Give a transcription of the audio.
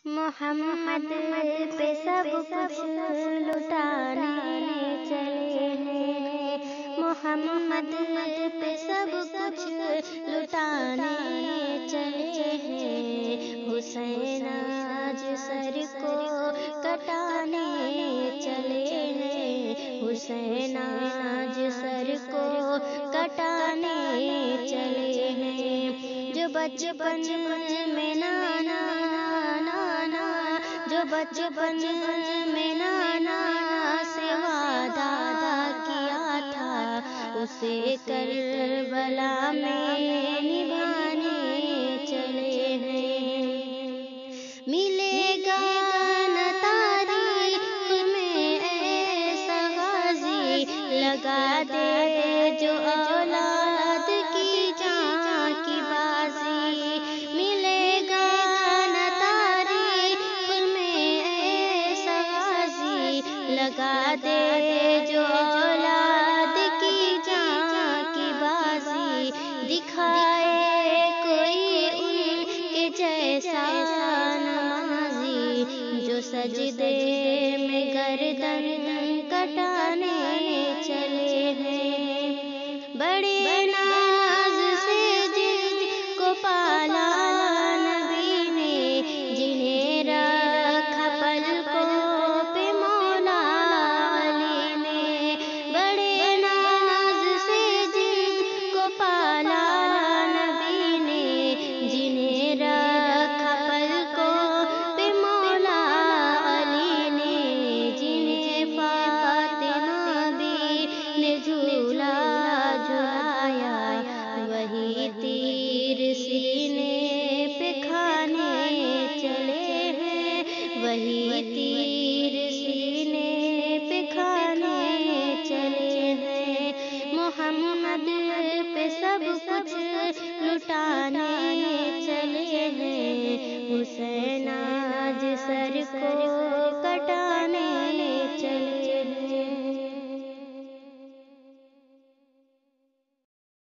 محمد پہ سب کچھ لٹانے چلے ہیں، محمد پہ سب کچھ لٹانے چلے ہیں، حسین آج سر کو کٹانے چلے ہیں، حسین آج سر کو کٹانے چلے ہیں، جو بچپن میں نانا جو بچپن میں نانا سے وعدہ کیا تھا، اسے کربلا میں نبھانے چلے ہیں، ملے گا نہ تاریخ میں ایسا غازی، لگا دے جو اولاد کی جان کی بازی، ملے گا نہ تاریخ میں ایسا غازی، لگا دے جو اولاد کی جان کی بازی، دکھائے کوئی ان کے جیسا نمازی، جو سجدے میں گردن کٹانے چلے ہیں، بڑے ناز سے جن کو پالا نبی نے، جنہیں رکھا پلکوں پہ مولا علی نے، بڑے ناز سے جن کو پالا نبی نے، جنہیں رکھا پلکوں پہ مولا علی نے، جنہیں فاطمہ بھی نے جھولا جھلایا، وہی تیر سینے پہ کھانے چلے ہیں، وہی تیر سینے پہ کھانے چلے ہیں، محمد پہ سب کچھ لٹانے چلے ہیں، حسین آج سر کو کٹانے